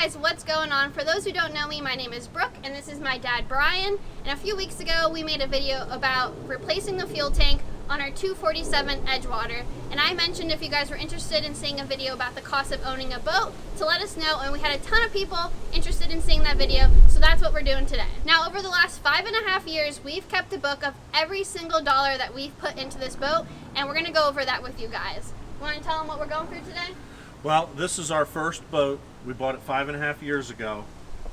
guys, what's going on? For those who don't know me, my name is Brooke and this is my dad Brian, and a few weeks ago we made a video about replacing the fuel tank on our 247 Edgewater, and I mentioned if you guys were interested in seeing a video about the cost of owning a boat to let us know, and we had a ton of people interested in seeing that video, so that's what we're doing today. Now, over the last 5.5 years, we've kept a book of every single dollar that we've put into this boat, and we're gonna go over that with you guys. You wanna tell them what we're going through today? Well, this is our first boat. We bought it 5.5 years ago,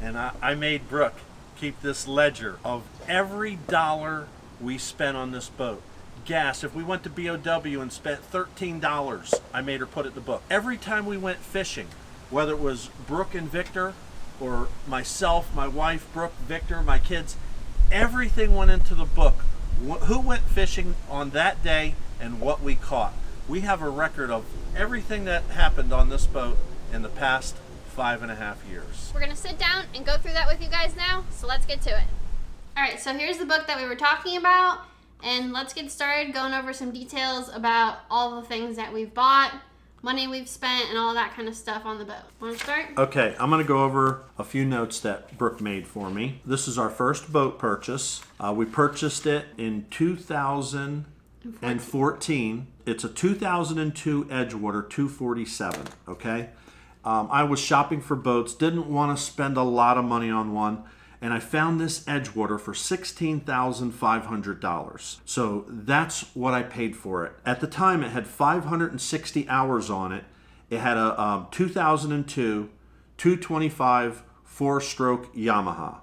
and I made Brooke keep this ledger of every dollar we spent on this boat. Gas, if we went to BOW and spent $13, I made her put it in the book. Every time we went fishing, whether it was Brooke and Victor, or myself, my wife, Brooke, Victor, my kids, everything went into the book. Who went fishing on that day and what we caught. We have a record of everything that happened on this boat in the past 5.5 years. We're gonna sit down and go through that with you guys now, so let's get to it. All right, so here's the book that we were talking about, and let's get started going over some details about all the things that we've bought, money we've spent, and all that kind of stuff on the boat. Wanna start? Okay, I'm gonna go over a few notes that Brooke made for me. This is our first boat purchase. We purchased it in 2014. It's a 2002 Edgewater 247, okay? I was shopping for boats, didn't want to spend a lot of money on one, and I found this Edgewater for $16,500. So that's what I paid for it. At the time, it had 560 hours on it. It had a 2002 225 4-stroke Yamaha.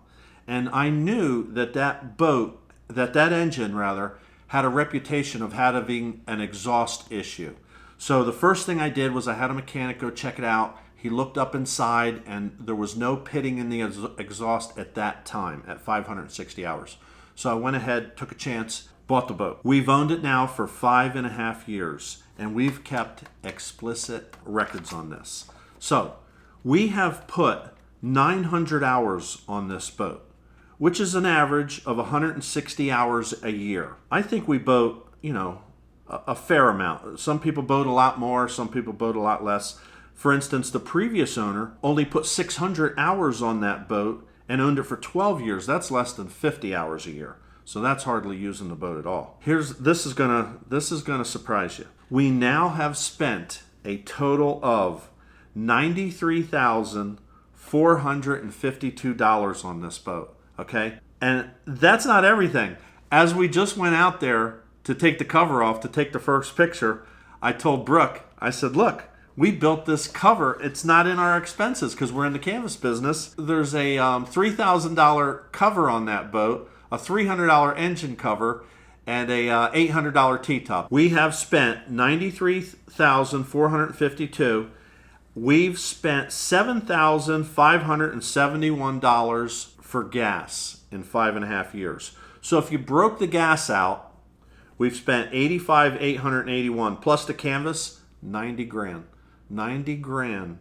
And I knew that that engine had a reputation of having an exhaust issue. So the first thing I did was I had a mechanic go check it out. He looked up inside and there was no pitting in the exhaust at that time at 560 hours. So I went ahead, took a chance, bought the boat. We've owned it now for 5.5 years and we've kept explicit records on this. So we have put 900 hours on this boat, which is an average of 160 hours a year. I think we boat, a fair amount. Some people boat a lot more, some people boat a lot less. For instance, the previous owner only put 600 hours on that boat and owned it for 12 years. That's less than 50 hours a year. So that's hardly using the boat at all. This is gonna surprise you. We now have spent a total of $93,452 on this boat. Okay? And that's not everything. As we just went out there to take the cover off, to take the first picture, I told Brooke, I said, look, we built this cover. It's not in our expenses because we're in the canvas business. There's a $3,000 cover on that boat, a $300 engine cover, and a $800 T-top. We have spent $93,452. We've spent $7,571 for gas in 5.5 years. So if you broke the gas out, we've spent $85,881 plus the canvas, 90 grand. 90 grand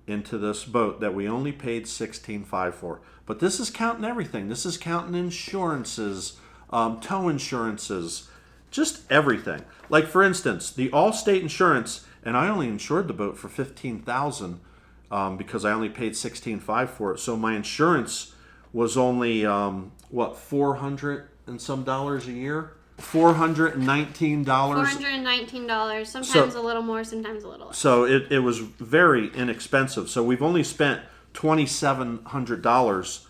into this boat that we only paid $16,500 for. But this is counting everything. This is counting insurances, tow insurances, just everything. Like for instance, the Allstate insurance, and I only insured the boat for $15,000 because I only paid $16,500 for it. So my insurance was only $400 and some dollars a year. $419. $419. Sometimes a little more, sometimes a little less. So it was very inexpensive. So we've only spent $2,700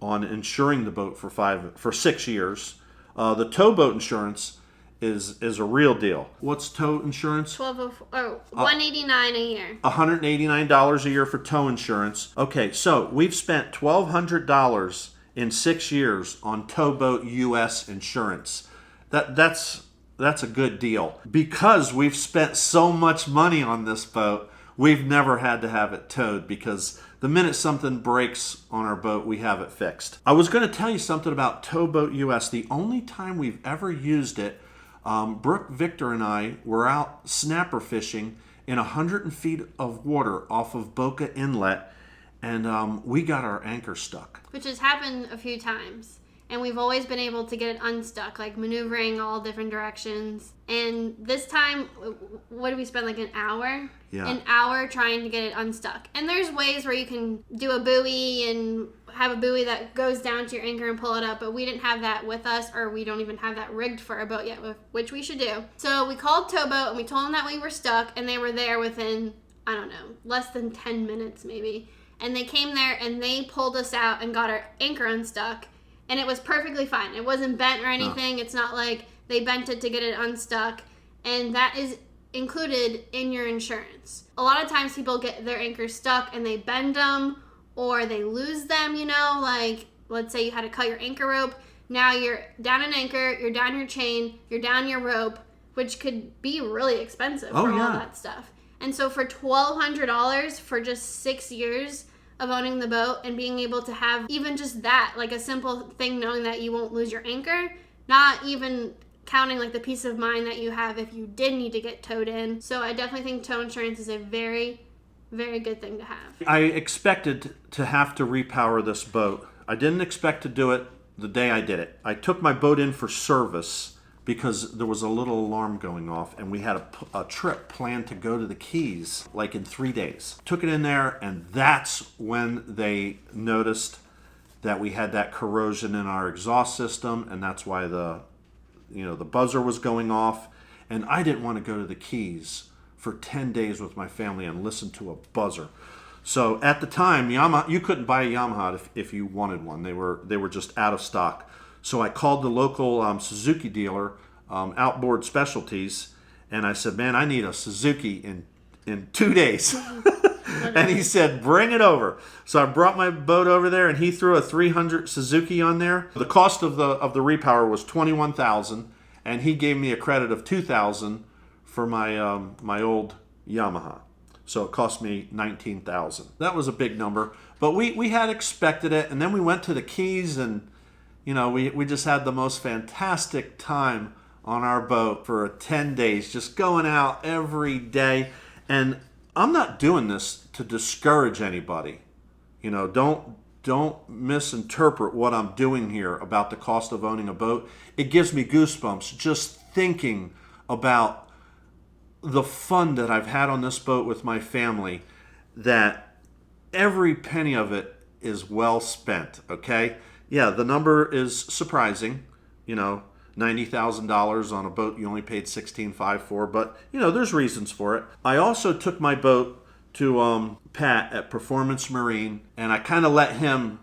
on insuring the boat for 6 years. The towboat insurance is a real deal. What's tow insurance? $189 a year. $189 a year for tow insurance. Okay, so we've spent $1,200 in 6 years on towboat US insurance. That's a good deal. Because we've spent so much money on this boat, we've never had to have it towed because the minute something breaks on our boat, we have it fixed. I was going to tell you something about Towboat US. The only time we've ever used it, Brooke, Victor, and I were out snapper fishing in 100 feet of water off of Boca Inlet, and we got our anchor stuck. Which has happened a few times. and we've always been able to get it unstuck, like maneuvering all different directions. And this time, what did we spend, like an hour? Yeah. An hour trying to get it unstuck. And there's ways where you can do a buoy and have a buoy that goes down to your anchor and pull it up, but we didn't have that with us, or we don't even have that rigged for our boat yet, which we should do. So we called Towboat and we told them that we were stuck, and they were there within, I don't know, less than 10 minutes maybe. And they came there and they pulled us out and got our anchor unstuck, and it was perfectly fine. It wasn't bent or anything. No. It's not like they bent it to get it unstuck, and that is included in your insurance. A lot of times people get their anchors stuck and they bend them or they lose them, you know, like let's say you had to cut your anchor rope. Now you're down an anchor, you're down your chain, you're down your rope, which could be really expensive for all that stuff. And so for $1,200 for just 6 years of owning the boat and being able to have even just that, like a simple thing, knowing that you won't lose your anchor, not even counting like the peace of mind that you have if you did need to get towed in. So I definitely think tow insurance is a very, very good thing to have. I expected to have to repower this boat. I didn't expect to do it the day I did it. I took my boat in for service because there was a little alarm going off, and we had a trip planned to go to the Keys like in 3 days. Took it in there, and that's when they noticed that we had that corrosion in our exhaust system, and that's why the buzzer was going off. And I didn't want to go to the Keys for 10 days with my family and listen to a buzzer. So at the time, Yamaha, you couldn't buy a Yamaha if you wanted one. They were just out of stock. So I called the local Suzuki dealer, Outboard Specialties, and I said, man, I need a Suzuki in 2 days. And he said, bring it over. So I brought my boat over there, and he threw a 300 Suzuki on there. The cost of the repower was $21,000, and he gave me a credit of $2,000 for my old Yamaha. So it cost me $19,000. That was a big number, but we had expected it. And then we went to the Keys, and we just had the most fantastic time on our boat for 10 days, just going out every day. And I'm not doing this to discourage anybody. Don't misinterpret what I'm doing here about the cost of owning a boat. It gives me goosebumps just thinking about the fun that I've had on this boat with my family, that every penny of it is well spent, okay? Yeah, the number is surprising, $90,000 on a boat you only paid $16,500 for, but, there's reasons for it. I also took my boat to Pat at Performance Marine, and I kind of let him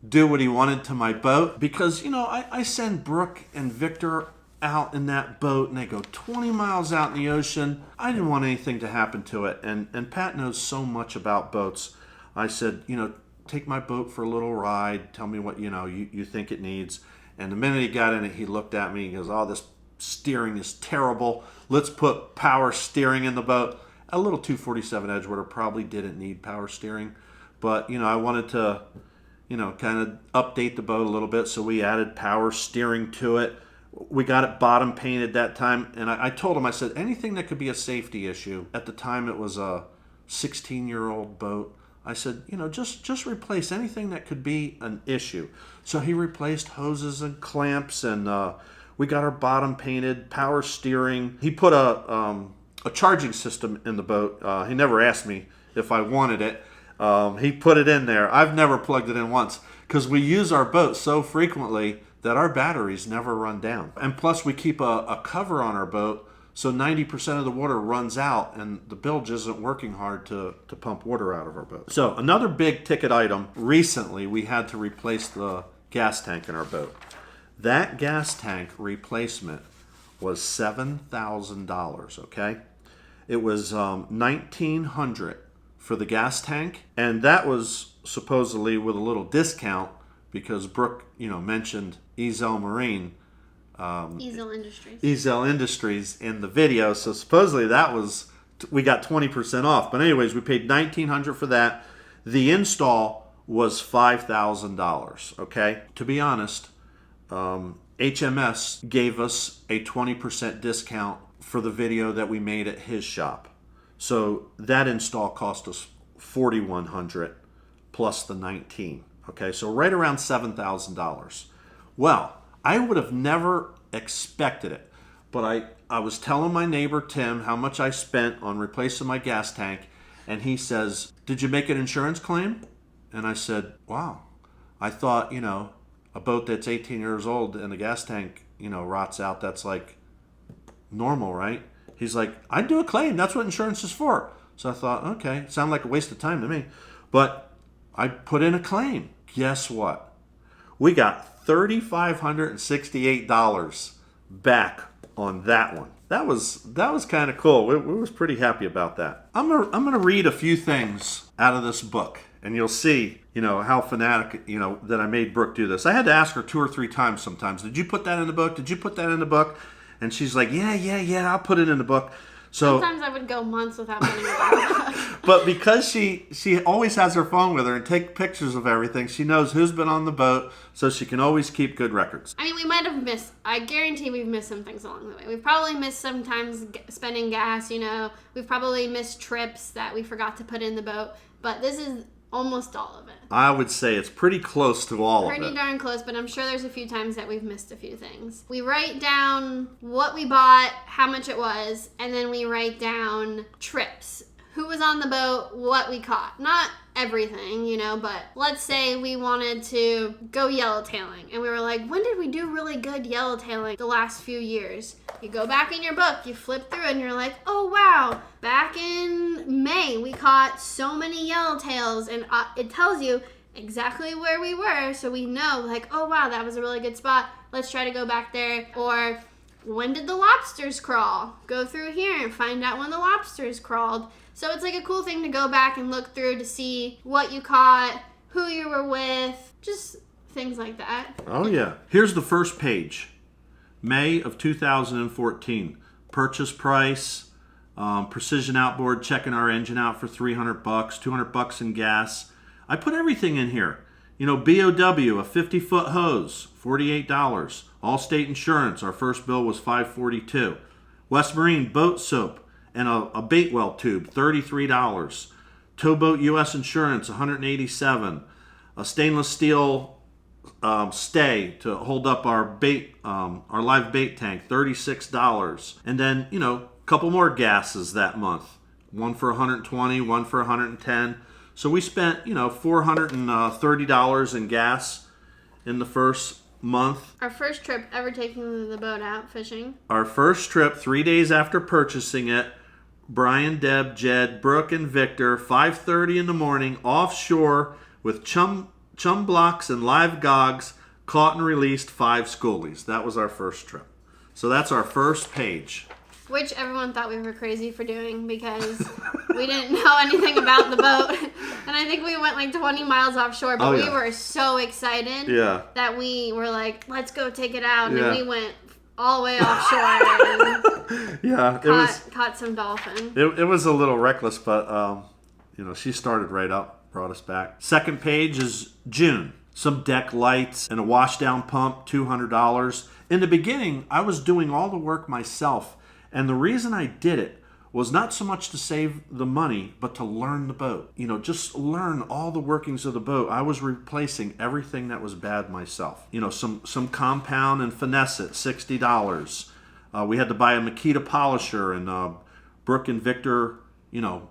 do what he wanted to my boat because, I send Brook and Victor out in that boat, and they go 20 miles out in the ocean. I didn't want anything to happen to it, and Pat knows so much about boats. I said, take my boat for a little ride, tell me what you think it needs. And the minute he got in it, he looked at me and goes, oh, this steering is terrible, let's put power steering in the boat. A little 247 Edgewater probably didn't need power steering, but I wanted to kind of update the boat a little bit, so we added power steering to it. We got it bottom painted that time, and I told him, I said, anything that could be a safety issue. At the time, it was a 16-year-old boat. I said, just replace anything that could be an issue. So he replaced hoses and clamps, and we got our bottom painted, power steering. He put a charging system in the boat. He never asked me if I wanted it. He put it in there. I've never plugged it in once because we use our boat so frequently that our batteries never run down. And plus we keep a cover on our boat, so 90% of the water runs out and the bilge isn't working hard to pump water out of our boat. So another big ticket item, recently we had to replace the gas tank in our boat. That gas tank replacement was $7,000, okay? It was $1,900 for the gas tank, and that was supposedly with a little discount because Brook, mentioned Ezel Marine, Ezel Industries in the video. So supposedly that was, we got 20% off. But anyways, we paid $1,900 for that. The install was $5,000. Okay. To be honest, HMS gave us a 20% discount for the video that we made at his shop. So that install cost us $4,100 plus the $19,000. Okay, so right around $7,000. Well, I would have never expected it, but I was telling my neighbor Tim how much I spent on replacing my gas tank, and he says, "Did you make an insurance claim?" And I said, "Wow, I thought, a boat that's 18 years old and the gas tank, rots out, that's like normal, right?" He's like, "I'd do a claim. That's what insurance is for." So I thought, okay, sounded like a waste of time to me. But I put in a claim. Guess what? We got $3,568 back on that one. That was kind of cool. We was pretty happy about that. I'm gonna read a few things out of this book, and you'll see, how fanatic, that I made Brooke do this. I had to ask her 2 or 3 times sometimes. Did you put that in the book? Did you put that in the book? And she's like, yeah, I'll put it in the book. So sometimes I would go months without putting it in the book. But because she always has her phone with her and take pictures of everything, she knows who's been on the boat, so she can always keep good records. I mean, we might have missed, I guarantee we've missed some things along the way. We've probably missed sometimes spending gas, We've probably missed trips that we forgot to put in the boat. But this is almost all of it. I would say it's pretty close to all of it. Pretty darn close, but I'm sure there's a few times that we've missed a few things. We write down what we bought, how much it was, and then we write down trips. Who was on the boat, what we caught. Not everything, but let's say we wanted to go yellowtailing, and we were like, when did we do really good yellowtailing the last few years? You go back in your book, you flip through, and you're like, oh wow, back in May, we caught so many yellowtails, and it tells you exactly where we were, so we know, like, oh wow, that was a really good spot. Let's try to go back there. Or when did the lobsters crawl? Go through here and find out when the lobsters crawled. So it's like a cool thing to go back and look through to see what you caught, who you were with, just things like that. Oh yeah. Here's the first page. May of 2014. Purchase price, Precision Outboard checking our engine out for $300, $200 in gas. I put everything in here. BOW, a 50-foot hose, $48. Allstate Insurance, our first bill was $542. West Marine boat soap and a bait well tube, $33. Towboat U.S. Insurance, $187. A stainless steel stay to hold up our live bait tank, $36. And then, a couple more gases that month. One for $120, one for $110. So we spent, $430 in gas in the first month. Our first trip ever taking the boat out fishing. Our first trip, 3 days after purchasing it, Brian, Deb, Jed, Brooke, and Victor, 5:30 in the morning, offshore with chum blocks and live gogs, caught and released 5 schoolies. That was our first trip. So that's our first page. Which everyone thought we were crazy for doing because we didn't know anything about the boat. And I think we went like 20 miles offshore, but we were so excited that we were like, let's go take it out. And then we went all the way offshore and caught some dolphin. It was a little reckless, but she started right up, brought us back. Second page is June. Some deck lights and a washdown pump, $200. In the beginning, I was doing all the work myself. And the reason I did it was not so much to save the money, but to learn the boat. Just learn all the workings of the boat. I was replacing everything that was bad myself. Some compound and finesse it, $60. We had to buy a Makita polisher, and Brooke and Victor,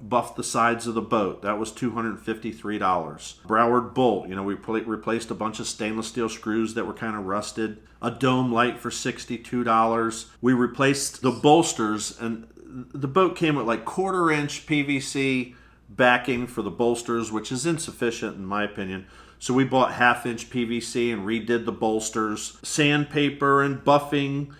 buffed the sides of the boat. That was $253. Broward bolt, we replaced a bunch of stainless steel screws that were kind of rusted. A dome light for $62. We replaced the bolsters, and the boat came with like 1/4-inch PVC backing for the bolsters, which is insufficient in my opinion. So we bought 1/2-inch PVC and redid the bolsters. Sandpaper and buffing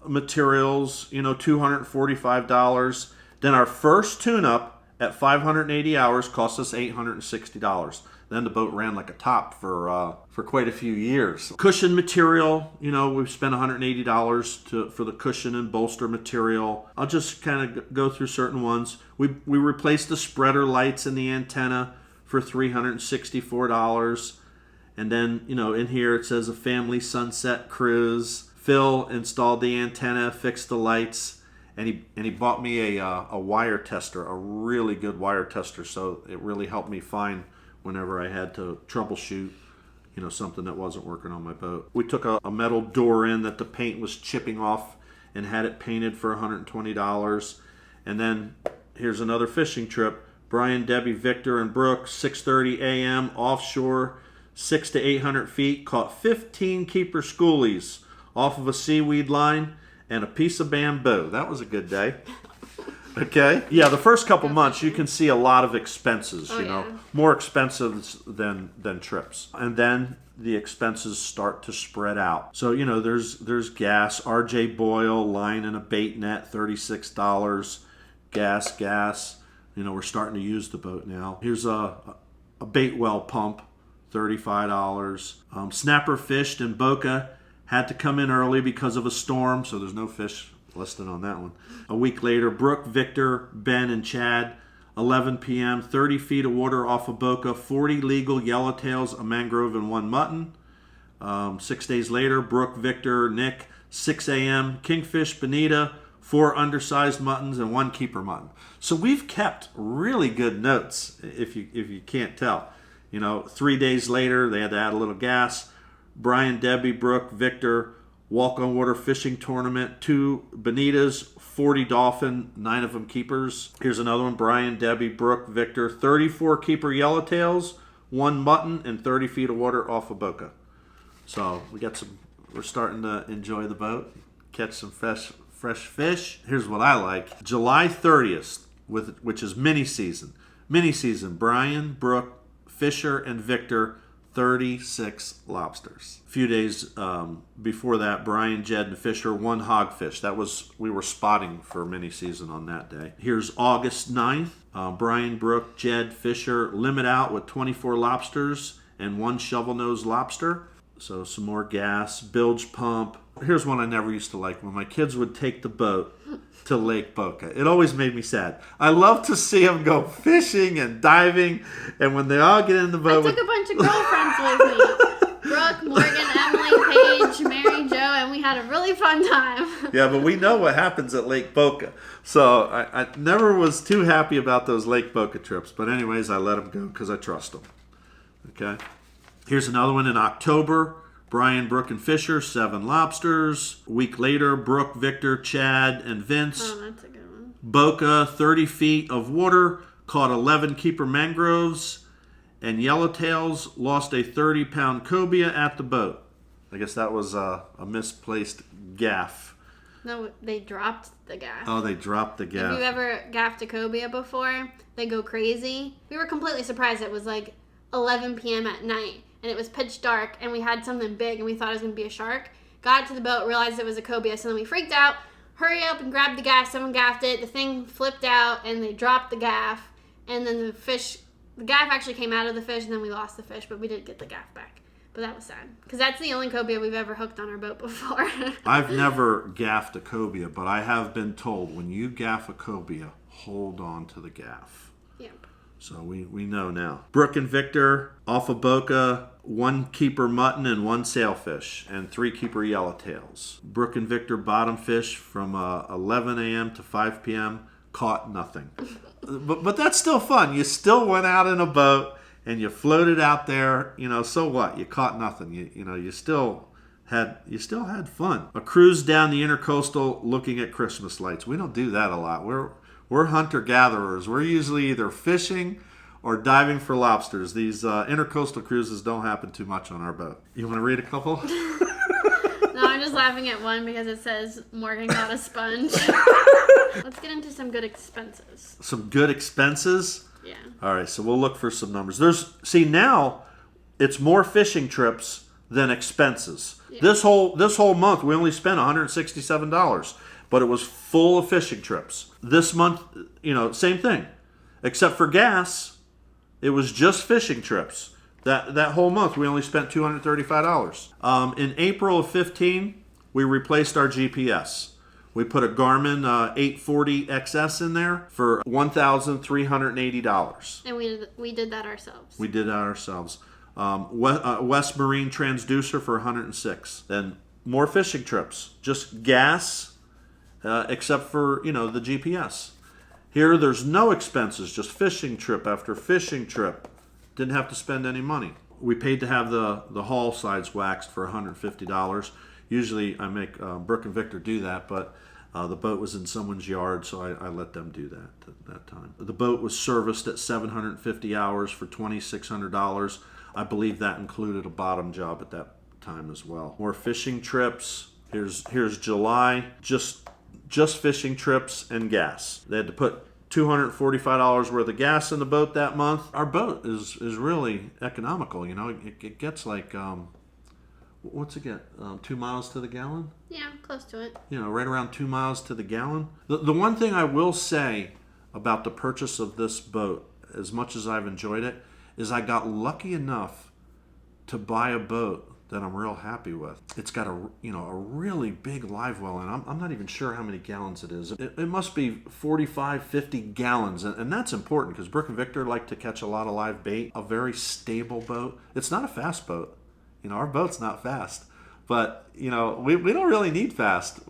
materials, $245. Then our first tune-up at 580 hours cost us $860. Then the boat ran like a top for quite a few years. Cushion material, we've spent $180 for the cushion and bolster material. I'll just kind of go through certain ones. We replaced the spreader lights and the antenna for $364. And then, in here it says a family sunset cruise. Phil installed the antenna, fixed the lights. And he bought me a wire tester, a really good wire tester, so it really helped me find whenever I had to troubleshoot, something that wasn't working on my boat. We took a metal door in that the paint was chipping off and had it painted for $120. And then here's another fishing trip. Brian, Debbie, Victor, and Brook, 6:30 a.m. offshore, 600 to 800 feet, caught 15 keeper schoolies off of a seaweed line and a piece of bamboo. That was a good day. Okay. Yeah, the first couple months you can see a lot of expenses, more expensive than trips. And then the expenses start to spread out. So, there's gas, RJ Boyle, line and a bait net, $36. Gas. We're starting to use the boat now. Here's a bait well pump, $35. Snapper fished in Boca, had to come in early because of a storm, so there's no fish listed on that one. A week later, Brook, Victor, Ben, and Chad, 11 p.m., 30 feet of water off of Boca, 40 legal yellowtails, a mangrove, and 1 mutton. 6 days later, Brook, Victor, Nick, 6 a.m., kingfish, bonita, 4 undersized muttons, and 1 keeper mutton. So we've kept really good notes, if you can't tell. 3 days later, they had to add a little gas. Brian, Debbie, Brook, Victor, walk on water fishing tournament, 2 bonitas, 40 dolphin, 9 of them keepers. Here's another one. Brian, Debbie, Brook, Victor, 34 keeper yellowtails, 1 mutton, and 30 feet of water off of Boca. So we're starting to enjoy the boat, catch some fresh fish. Here's what I like. July 30th, which is mini season. Brian, Brook, Fisher, and Victor, 36 lobsters. A few days before that, Brian, Jed, and Fisher, 1 hogfish. We were spotting for mini season on that day. Here's August 9th. Brian, Brook, Jed, Fisher, limit out with 24 lobsters and 1 shovel-nosed lobster. So some more gas, bilge pump. Here's one I never used to like, when my kids would take the boat to Lake Boca. It always made me sad. I love to see them go fishing and diving, and when they all get in the boat... I took a bunch of girlfriends with me. Brooke, Morgan, Emily, Paige, Mary, Jo, and we had a really fun time. Yeah, but we know what happens at Lake Boca. So I never was too happy about those Lake Boca trips. But anyways, I let them go because I trust them. Okay. Here's another one in October. Brian, Brook, and Fisher, 7 lobsters. A week later, Brook, Victor, Chad, and Vince. Oh, that's a good one. Boca, 30 feet of water, caught 11 keeper mangroves and yellowtails, lost a 30-pound cobia at the boat. I guess that was a misplaced gaff. No, they dropped the gaff. Oh, they dropped the gaff. If you've ever gaffed a cobia before, they go crazy. We were completely surprised. It was like 11 p.m. at night, and it was pitch dark, and we had something big, and we thought it was going to be a shark. Got to the boat, realized it was a cobia, so then we freaked out, hurry up and grabbed the gaff. Someone gaffed it. The thing flipped out, and they dropped the gaff, and then the gaff actually came out of the fish, and then we lost the fish, but we did get the gaff back. But that was sad, because that's the only cobia we've ever hooked on our boat before. I've never gaffed a cobia, but I have been told when you gaff a cobia, hold on to the gaff. Yep. So we know now. Brook and Victor, off of Boca, 1 keeper mutton and 1 sailfish, and 3 keeper yellowtails. Brook and Victor bottom fish from 11 a.m. to 5 p.m., caught nothing. But that's still fun. You still went out in a boat, and you floated out there, so what? You caught nothing. You still had fun. A cruise down the intercoastal looking at Christmas lights. We don't do that a lot. We're hunter-gatherers. We're usually either fishing or diving for lobsters. These intercoastal cruises don't happen too much on our boat. You want to read a couple? No, I'm just laughing at one because it says Morgan got a sponge. Let's get into some good expenses. Some good expenses? Yeah. All right, so we'll look for some numbers. Now it's more fishing trips than expenses. Yeah. This whole month we only spent $167, but it was full of fishing trips. This month, same thing, except for gas, it was just fishing trips. That whole month we only spent $235. In April of 15, we replaced our GPS. We put a Garmin 840 XS in there for $1,380. And we did that ourselves. We did that ourselves. West Marine transducer for $106. Then more fishing trips. Just gas, except for, the GPS. Here, there's no expenses. Just fishing trip after fishing trip. Didn't have to spend any money. we paid to have the hull sides waxed for $150. Usually I make Brook and Victor do that, but the boat was in someone's yard, so I let them do that at that time. The boat was serviced at 750 hours for $2,600. I believe that included a bottom job at that time as well. More fishing trips. Here's July, just fishing trips and gas. They had to put $245 worth of gas in the boat that month. Our boat is really economical. You know, it gets like what's it get? 2 miles to the gallon? Yeah, close to it. You know, right around 2 miles to the gallon. The one thing I will say about the purchase of this boat, as much as I've enjoyed it, is I got lucky enough to buy a boat that I'm real happy with. It's got a really big live well, and I'm not even sure how many gallons it is. It must be 45, 50 gallons, and that's important because Brook and Victor like to catch a lot of live bait. A very stable boat. It's not a fast boat. You know, our boat's not fast, but you know, we don't really need fast.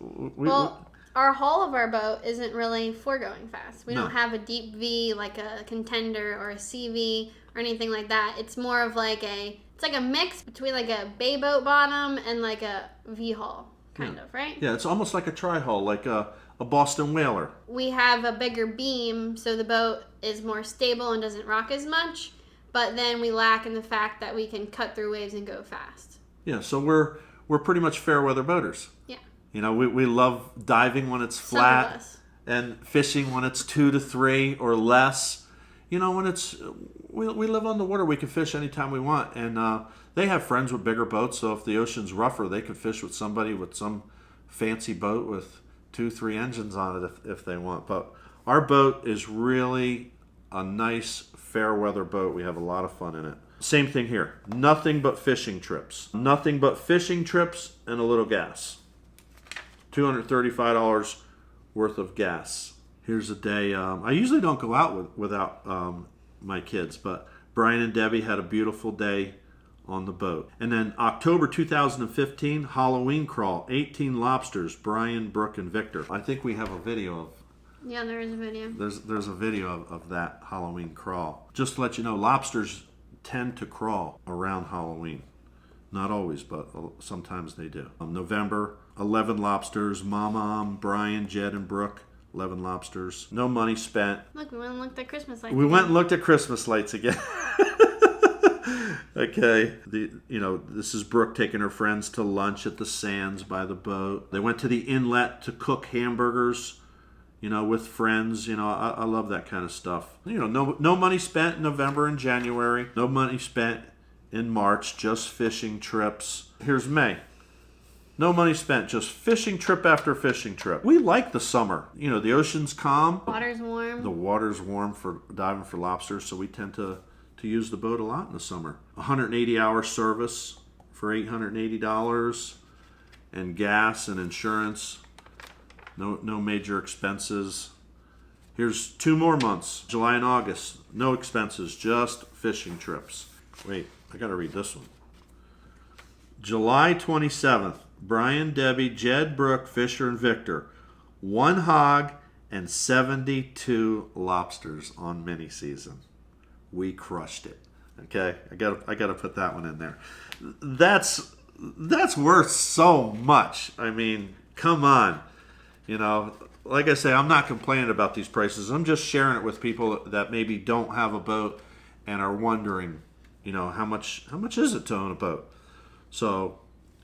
Our hull of our boat isn't really for going fast. We No. don't have a deep V like a Contender or a CV or anything like that. It's more of like it's like a mix between like a bay boat bottom and like a V hull, kind of, right? Yeah, it's almost like a tri-hull, like a Boston whaler. We have a bigger beam, so the boat is more stable and doesn't rock as much. But then we lack in the fact that we can cut through waves and go fast. Yeah, so we're pretty much fair weather boaters. Yeah. You know, we love diving when it's Some of flat us. and fishing when it's 2 to 3 or less. You know, when we live on the water, we can fish anytime we want. And they have friends with bigger boats, so if the ocean's rougher, they can fish with somebody with some fancy boat with 2-3 engines on it if they want. But our boat is really a nice fair weather boat. We have a lot of fun in it. Same thing here. Nothing but fishing trips. Nothing but fishing trips and a little gas. $235 worth of gas. Here's a day. I usually don't go out without my kids, but Brian and Debbie had a beautiful day on the boat. And then October 2015, Halloween crawl, 18 lobsters, Brian, Brook, and Victor. I think we have a video of. Yeah, there is a video. There's a video of that Halloween crawl. Just to let you know, lobsters tend to crawl around Halloween. Not always, but sometimes they do. November, 11 lobsters. Mom, Brian, Jed, and Brook, 11 lobsters. No money spent. Look, we went and looked at Christmas lights. We went and looked at Christmas lights again. Okay. This is Brook taking her friends to lunch at the sands by the boat. They went to the inlet to cook hamburgers, with friends. I love that kind of stuff. No money spent in November and January. No money spent in March, just fishing trips. Here's May. No money spent, just fishing trip after fishing trip. We like the summer. The ocean's calm. Water's warm. The water's warm for diving for lobsters, so we tend to use the boat a lot in the summer. 180-hour service for $880, and gas and insurance. No major expenses. Here's 2 more months, July and August. No expenses, just fishing trips. Wait, I gotta read this one. July 27th, Brian, Debbie, Jed, Brook, Fisher, and Victor. 1 hog and 72 lobsters on mini season. We crushed it. Okay, I gotta put that one in there. That's worth so much. I mean, come on. Like I say, I'm not complaining about these prices. I'm just sharing it with people that maybe don't have a boat and are wondering, how much is it to own a boat? So,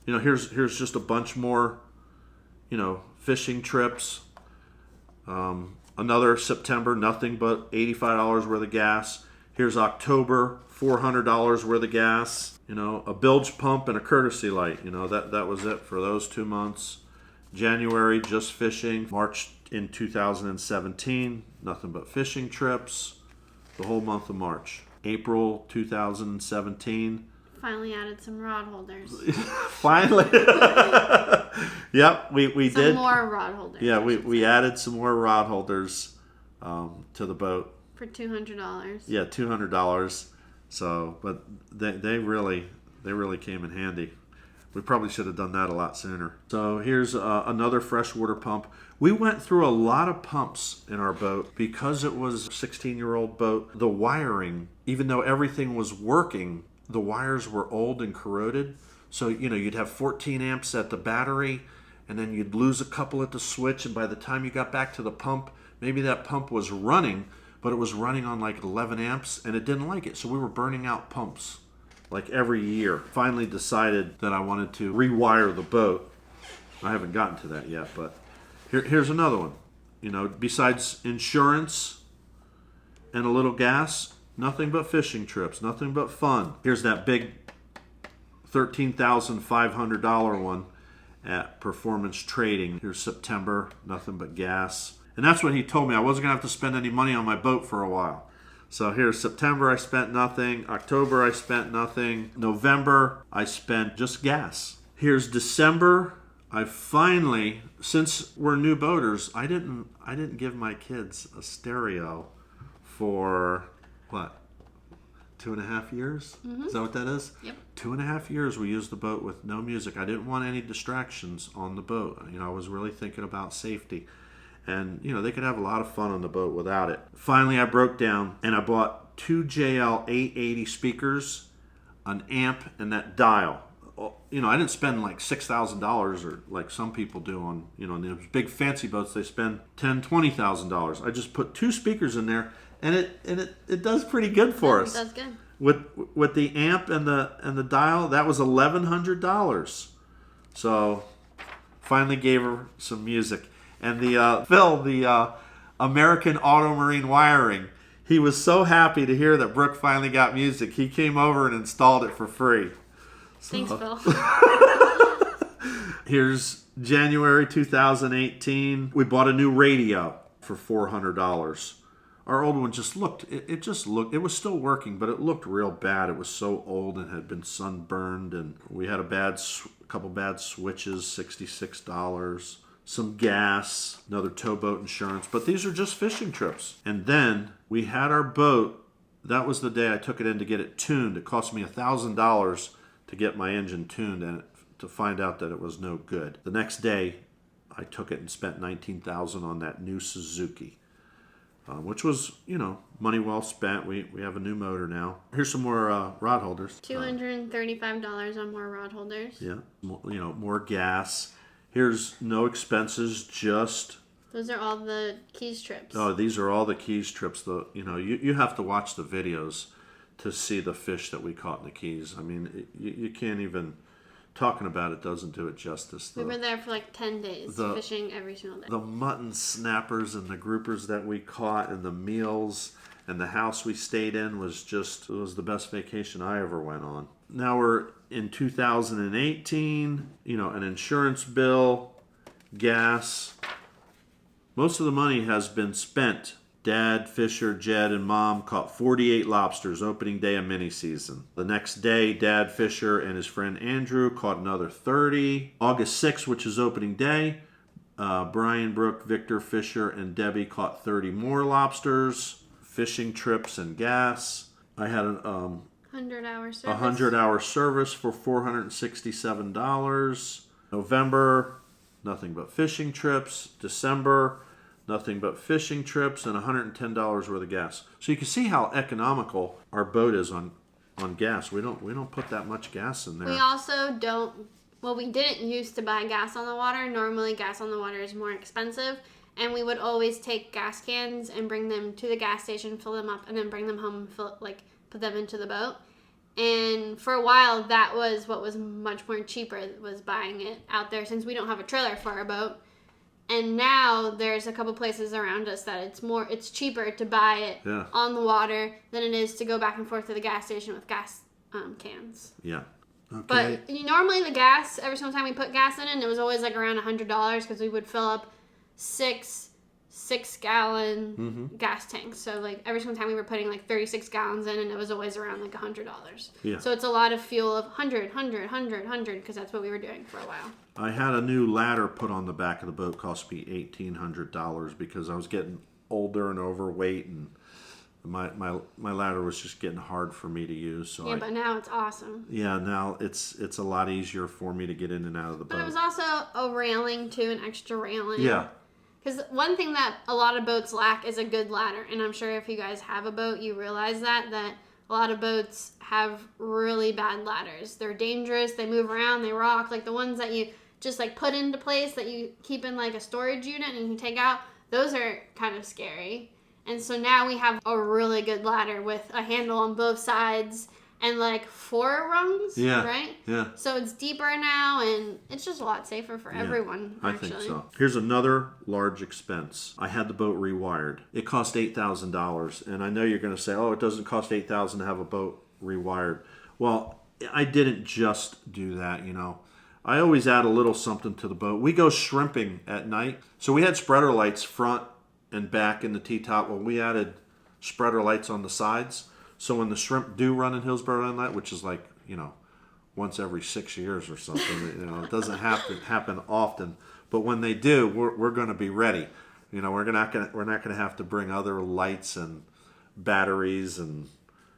here's just a bunch more, fishing trips. Another September, nothing but $85 worth of gas. Here's October, $400 worth of gas. A bilge pump and a courtesy light. That was it for those 2 months. January, just fishing. March in 2017, nothing but fishing trips. The whole month of March. April 2017. Finally added some rod holders. Finally. Yep, we did. Some more rod holders. Yeah, we added some more rod holders to the boat. For $200. Yeah, $200. So, but they really came in handy. We probably should have done that a lot sooner. So here's another freshwater pump. We went through a lot of pumps in our boat because it was a 16-year-old boat. The wiring, even though everything was working the wires were old and corroded. So, you'd have 14 amps at the battery, and then you'd lose a couple at the switch, and by the time you got back to the pump, maybe that pump was running, but it was running on like 11 amps, and it didn't like it. So we were burning out pumps like every year. Finally decided that I wanted to rewire the boat. I haven't gotten to that yet, but here's another one. Besides insurance and a little gas, nothing but fishing trips, nothing but fun. Here's that big $13,500 one at Performance Trading. Here's September, nothing but gas. And that's what he told me. I wasn't going to have to spend any money on my boat for a while. So here's September, I spent nothing. October, I spent nothing. November, I spent just gas. Here's December. I finally, since we're new boaters, I didn't give my kids a stereo for what? 2.5 years? Mm-hmm. Is that what that is? Yep. 2.5 years we used the boat with no music. I didn't want any distractions on the boat. I was really thinking about safety. And, they could have a lot of fun on the boat without it. Finally, I broke down and I bought 2 JL 880 speakers, an amp, and that dial. I didn't spend like $6,000 or like some people do on, in those big fancy boats, they spend $10,000, $20,000. I just put 2 speakers in there, and it does pretty good for us. It does good. With the amp and the dial, that was $1,100. So finally gave her some music. And Phil, the American Auto Marine Wiring, he was so happy to hear that Brook finally got music. He came over and installed it for free. Thanks, Phil. Here's January 2018. We bought a new radio for $400. Our old one just looked, it was still working, but it looked real bad. It was so old and had been sunburned, and we had a couple bad switches, $66. Some gas, another towboat insurance, but these are just fishing trips. And then we had our boat. That was the day I took it in to get it tuned. It cost me $1,000 to get my engine tuned and to find out that it was no good. The next day, I took it and spent $19,000 on that new Suzuki, which was, money well spent. We have a new motor now. Here's some more rod holders. $235 on more rod holders. Yeah, more gas. Here's no expenses, just... Those are all the Keys trips. Oh, these are all the Keys trips. You have to watch the videos to see the fish that we caught in the Keys. I mean, you can't even... Talking about it doesn't do it justice. We were there for like 10 days, fishing every single day. The mutton snappers and the groupers that we caught and the meals and the house we stayed in was the best vacation I ever went on. Now we're in 2018, an insurance bill, gas. Most of the money has been spent. Dad, Fisher, Jed, and Mom caught 48 lobsters opening day of mini season. The next day, Dad, Fisher, and his friend Andrew caught another 30. August 6th, which is opening day, Brian, Brook, Victor, Fisher, and Debbie caught 30 more lobsters. Fishing trips and gas. I had a 100-hour service for $467. November, nothing but fishing trips. December, nothing but fishing trips and $110 worth of gas. So you can see how economical our boat is on gas. We don't put that much gas in there. We also don't. Well, we didn't used to buy gas on the water. Normally, gas on the water is more expensive. And we would always take gas cans and bring them to the gas station, fill them up, and then bring them home and put them into the boat. And for a while, that was what was much more cheaper, was buying it out there, since we don't have a trailer for our boat. And now there's a couple places around us that it's cheaper to buy it on the water than it is to go back and forth to the gas station with gas cans. Yeah. Okay. But normally the gas, every single time we put gas in it was always like around $100 because we would fill up 6-gallon gas tanks. So like every single time we were putting like 36 gallons in, and it was always around like $100. Yeah. So it's a lot of fuel of 100 because that's what we were doing for a while. I had a new ladder put on the back of the boat. Cost me $1,800 because I was getting older and overweight, and my ladder was just getting hard for me to use. So but now it's awesome. Yeah, now it's a lot easier for me to get in and out of the boat. But it was also a railing too, an extra railing. Yeah. Because one thing that a lot of boats lack is a good ladder. And I'm sure if you guys have a boat, you realize that a lot of boats have really bad ladders. They're dangerous. They move around. They rock. Like the ones that you just like put into place that you keep in like a storage unit and you can take out. Those are kind of scary. And so now we have a really good ladder with a handle on both sides and like 4 rungs, right? Yeah. So it's deeper now and it's just a lot safer for everyone, actually. I think so. Here's another large expense. I had the boat rewired. It cost $8,000. And I know you're going to say, oh, it doesn't cost $8,000 to have a boat rewired. Well, I didn't just do that, you know. I always add a little something to the boat. We go shrimping at night. So we had spreader lights front and back in the T-top. Well, we added spreader lights on the sides. So when the shrimp do run in Hillsborough at night, which is like, you know, once every 6 years or something, you know, it doesn't have to happen often. But when they do, we're going to be ready. You know, we're not going to have to bring other lights and batteries and.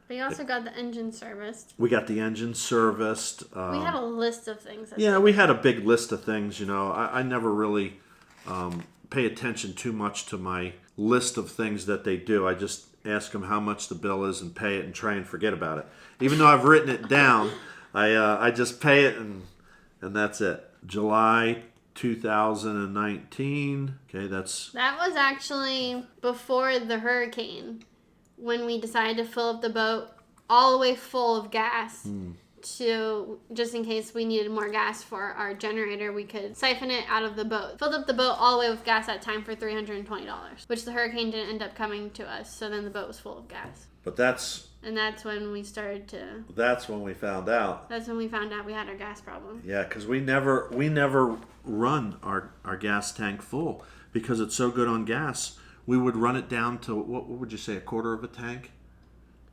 We also got the engine serviced. We got the engine serviced. We had a list of things. We had a big list of things. You know, I never really pay attention too much to my list of things that they do. I just ask them how much the bill is and pay it and try and forget about it. Even though I've written it down, I just pay it and that's it. July 2019. Okay, that was actually before the hurricane when we decided to fill up the boat all the way full of gas. To just in case we needed more gas for our generator, we could siphon it out of the boat. Filled up the boat all the way with gas that time for $320, which the hurricane didn't end up coming to us. So then the boat was full of gas. But that's when we started to. That's when we found out. That's when we found out we had our gas problem. Yeah, because we never run our gas tank full because it's so good on gas. We would run it down to what would you say, a quarter of a tank?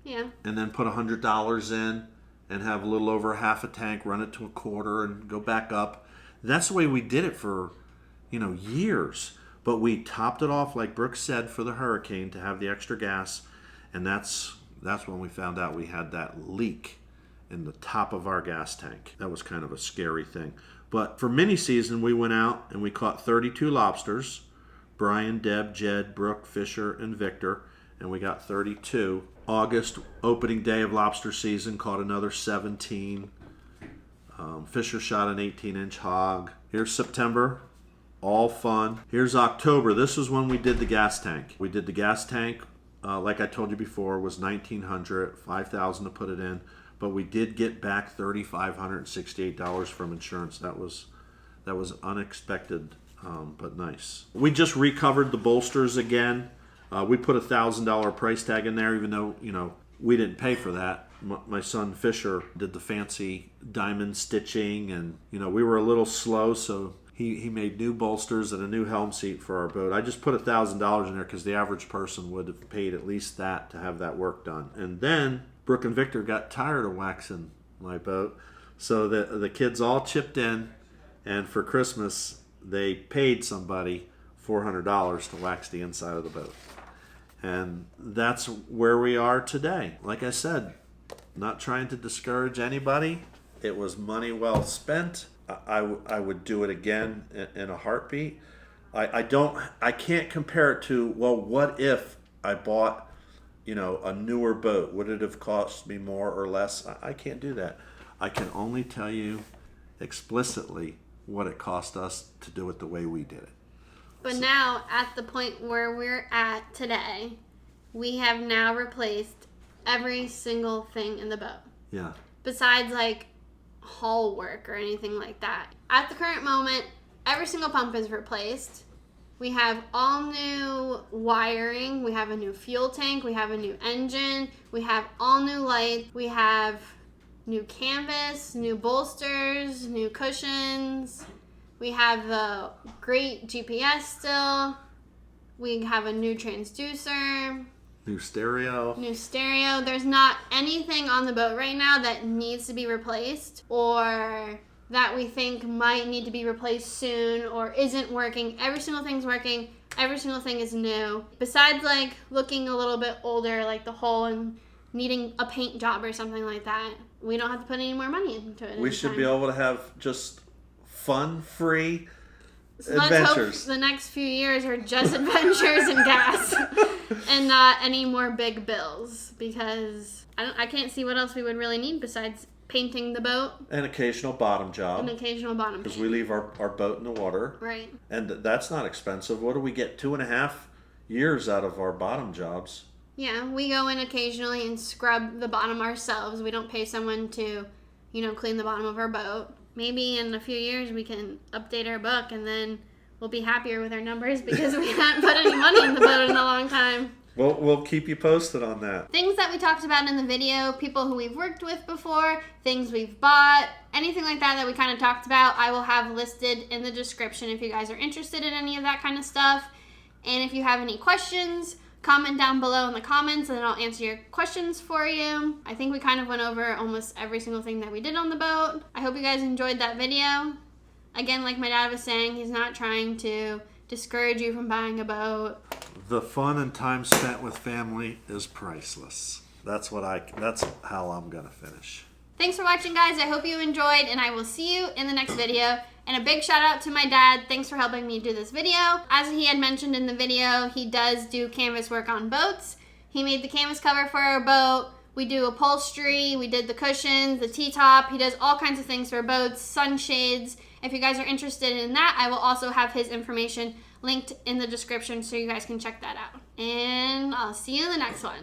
Yeah. And then put $100 in. And have a little over half a tank, run it to a quarter, and go back up. That's the way we did it for, years. But we topped it off, like Brook said, for the hurricane to have the extra gas, and that's when we found out we had that leak in the top of our gas tank. That was kind of a scary thing. But for mini season, we went out and we caught 32 lobsters. Brian, Deb, Jed, Brook, Fisher, and Victor, and we got 32. August, opening day of lobster season, caught another 17. Fisher shot an 18-inch hog. Here's September, all fun. Here's October. This is when we did the gas tank. We did the gas tank, like I told you before, was $1,900, $5,000 to put it in. But we did get back $3,568 from insurance. That was unexpected, but nice. We just recovered the bolsters again. We put a $1,000 price tag in there, even though, we didn't pay for that. My son Fisher did the fancy diamond stitching, and, we were a little slow, so he made new bolsters and a new helm seat for our boat. I just put $1,000 in there because the average person would have paid at least that to have that work done. And then Brook and Victor got tired of waxing my boat, so the kids all chipped in, and for Christmas, they paid somebody $400 to wax the inside of the boat. And that's where we are today. Like I said, not trying to discourage anybody. It was money well spent. I would do it again in a heartbeat. I can't compare it to, well, what if I bought, a newer boat? Would it have cost me more or less? I can't do that. I can only tell you explicitly what it cost us to do it the way we did it. But now, at the point where we're at today, we have now replaced every single thing in the boat. Yeah. Besides, hull work or anything like that. At the current moment, every single pump is replaced. We have all new wiring. We have a new fuel tank. We have a new engine. We have all new lights. We have new canvas, new bolsters, new cushions. We have the great GPS still. We have a new transducer. New stereo. There's not anything on the boat right now that needs to be replaced or that we think might need to be replaced soon or isn't working. Every single thing's working. Every single thing is new. Besides looking a little bit older, like the hull and needing a paint job or something like that, we don't have to put any more money into it. We should be able to have just fun-free So let's hope adventures. the next few years are just adventures and gas, and not any more big bills, because I can't see what else we would really need besides painting the boat. An occasional bottom job. An occasional bottom Because paint. we leave our boat in the water. Right. And that's not expensive. What do we get? 2.5 years out of our bottom jobs? Yeah, we go in occasionally and scrub the bottom ourselves. We don't pay someone to, clean the bottom of our boat. Maybe in a few years we can update our book, and then we'll be happier with our numbers because we haven't put any money in the boat in a long time. We'll keep you posted on that. Things that we talked about in the video, people who we've worked with before, things we've bought, anything like that we kind of talked about, I will have listed in the description if you guys are interested in any of that kind of stuff. And if you have any questions, comment down below in the comments and I'll answer your questions for you. I think we kind of went over almost every single thing that we did on the boat. I hope you guys enjoyed that video. Again, like my dad was saying, he's not trying to discourage you from buying a boat. The fun and time spent with family is priceless. That's how I'm gonna finish. Thanks for watching, guys. I hope you enjoyed, and I will see you in the next video. And a big shout out to my dad. Thanks for helping me do this video. As he had mentioned in the video, he does do canvas work on boats. He made the canvas cover for our boat. We do upholstery, we did the cushions, the T-top. He does all kinds of things for boats, sunshades. If you guys are interested in that, I will also have his information linked in the description so you guys can check that out. And I'll see you in the next one.